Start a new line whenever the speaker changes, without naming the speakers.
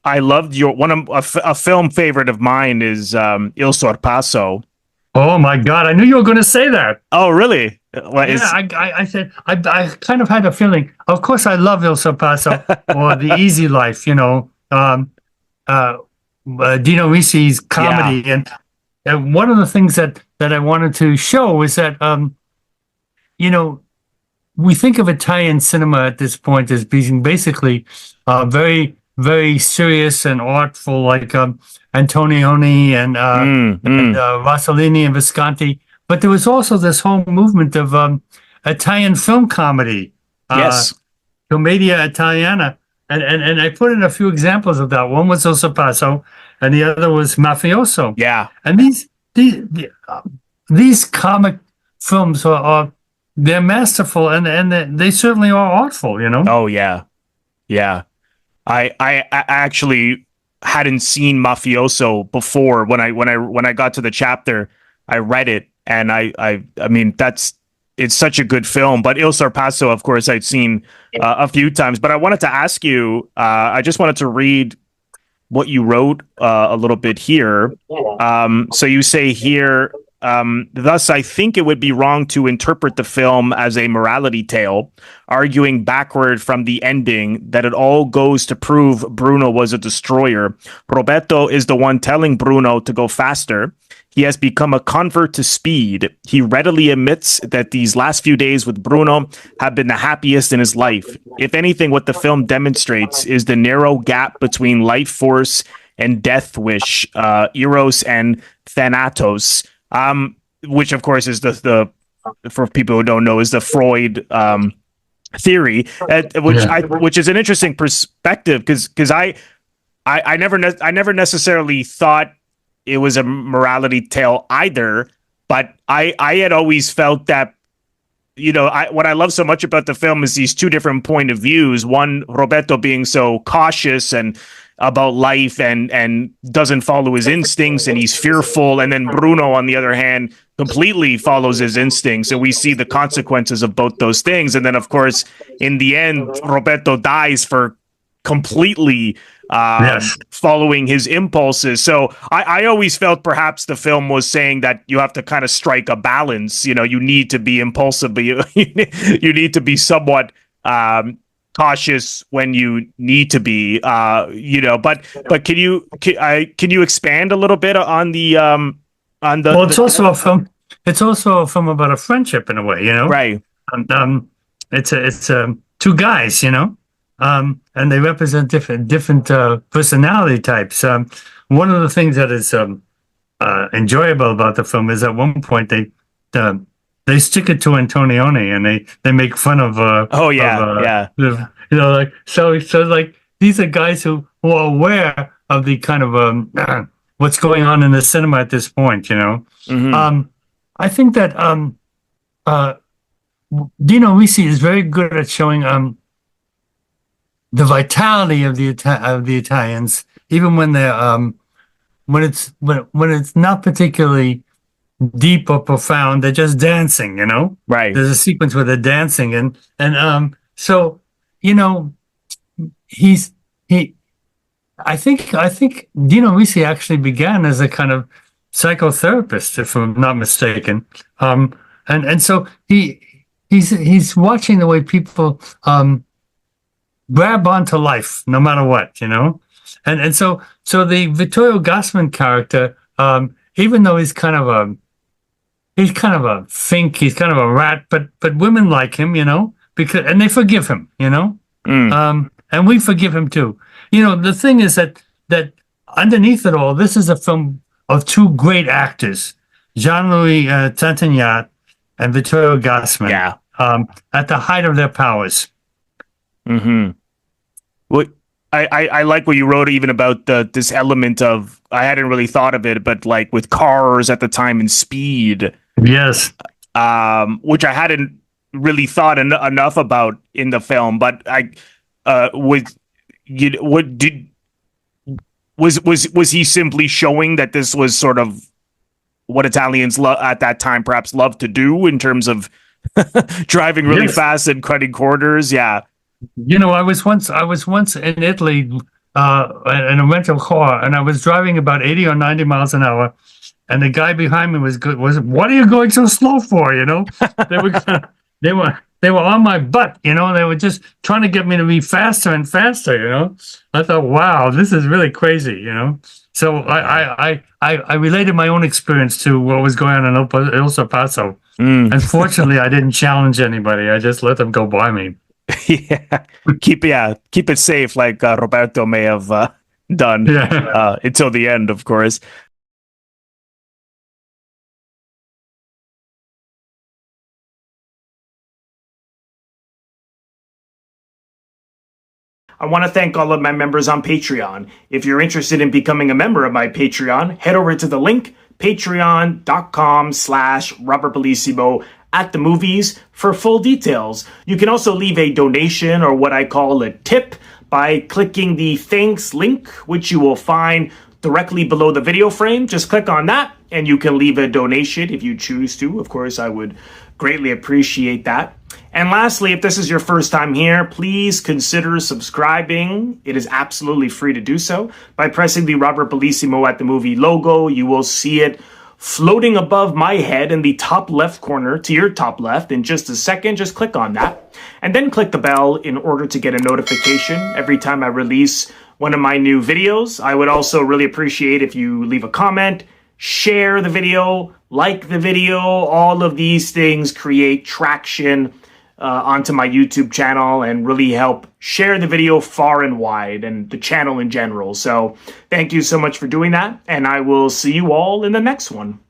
I loved your one of a film favorite of mine is Il Sorpasso.
Oh my God, I knew you were going to say that.
Oh, really? What
Yeah,
is?
I said I kind of had a feeling. Of course, I love Il Sorpasso or The Easy Life. Uh, Dino Risi's
Yeah.
comedy, and one of the things that I wanted to show is that you know we think of Italian cinema at this point as being basically very, very serious and artful, like Antonioni and
Mm.
Rossellini and Visconti. But there was also this whole movement of Italian film comedy, uh,
Yes.
Commedia Italiana. And I put in a few examples of that. One was Il Sorpasso, and the other was Mafioso.
Yeah.
And these comic films are they're masterful, and they certainly are artful.
Oh, yeah. Yeah. I actually hadn't seen Mafioso before. When I got to the chapter, I read it, and I mean, it's such a good film. But Il Sorpasso, of course, I'd seen a few times. But I wanted to ask you. I just wanted to read what you wrote a little bit here. So you say here, thus, I think it would be wrong to interpret the film as a morality tale, arguing backward from the ending that it all goes to prove Bruno was a destroyer. Roberto is the one telling Bruno to go faster. He has become a convert to speed. He readily admits that these last few days with Bruno have been the happiest in his life. If anything, what the film demonstrates is the narrow gap between life force and death wish, Eros and Thanatos, which of course is the for people who don't know is the Freud theory, which is an interesting perspective because I never necessarily thought it was a morality tale either, but I had always felt that, what I love so much about the film is these two different point of views. One, Roberto being so cautious and about life and doesn't follow his instincts and he's fearful, and then Bruno, on the other hand, completely follows his instincts, and we see the consequences of both those things. And then, of course, in the end, Roberto dies for completely
Yes.
following his impulses. So I always felt perhaps the film was saying that you have to kind of strike a balance. You need to be impulsive, but you need to be somewhat cautious when you need to be. But can you expand a little bit on the
Well, it's also a film. It's also a film about a friendship in a way.
right?
It's two guys. And they represent different personality types. One of the things that is enjoyable about the film is at one point they stick it to Antonioni and they make fun of
Oh yeah, yeah.
like so like these are guys who are aware of the kind of what's going on in the cinema at this point.
Mm-hmm.
I think that Dino Risi is very good at showing the vitality of the Italians, even when they're when it's not particularly deep or profound, they're just dancing.
Right.
There's a sequence where they're dancing, so he. I think Dino Risi actually began as a kind of psychotherapist, if I'm not mistaken, and so he's watching the way people grab onto life no matter what, and so the Vittorio Gassman character, even though he's kind of a fink, he's kind of a rat, but women like him, and they forgive him, and we forgive him too. The thing is that underneath it all, this is a film of two great actors, Jean-Louis Trintignant and Vittorio Gassman, at the height of their powers.
Mm-hmm. What I like what you wrote even about this element of, I hadn't really thought of it, but like with cars at the time and speed.
Yes.
Which I hadn't really thought enough about in the film, but was he simply showing that this was sort of what Italians at that time perhaps loved to do in terms of driving really fast and cutting corners? Yeah.
I was once in Italy in a rental car, and I was driving about 80 or 90 miles an hour, and the guy behind me was good. Was what are you going so slow for? You know, they were they were on my butt. You know, they were just trying to get me to be faster and faster. You know, I thought, wow, this is really crazy. You know, so I related my own experience to what was going on in El Paso. Unfortunately, I didn't challenge anybody. I just let them go by me.
Yeah, keep it safe, like Roberto may have done
Yeah.
until the end, of course. I want to thank all of my members on Patreon. If you're interested in becoming a member of my Patreon, head over to the link, patreon.com/Robert Bellissimo at the movies for full details. You can also leave a donation, or what I call a tip, by clicking the thanks link, which you will find directly below the video frame. Just click on that and you can leave a donation if you choose to. Of course, I would greatly appreciate that. And lastly, if this is your first time here, please consider subscribing. It is absolutely free to do so. By pressing the Robert Bellissimo at the movie logo, you will see it floating above my head in the top left corner to your top left. In just a second, just click on that. And then click the bell in order to get a notification every time I release one of my new videos. I would also really appreciate if you leave a comment, share the video, like the video. All of these things create traction onto my YouTube channel and really help share the video far and wide, and the channel in general. So thank you so much for doing that, and I will see you all in the next one.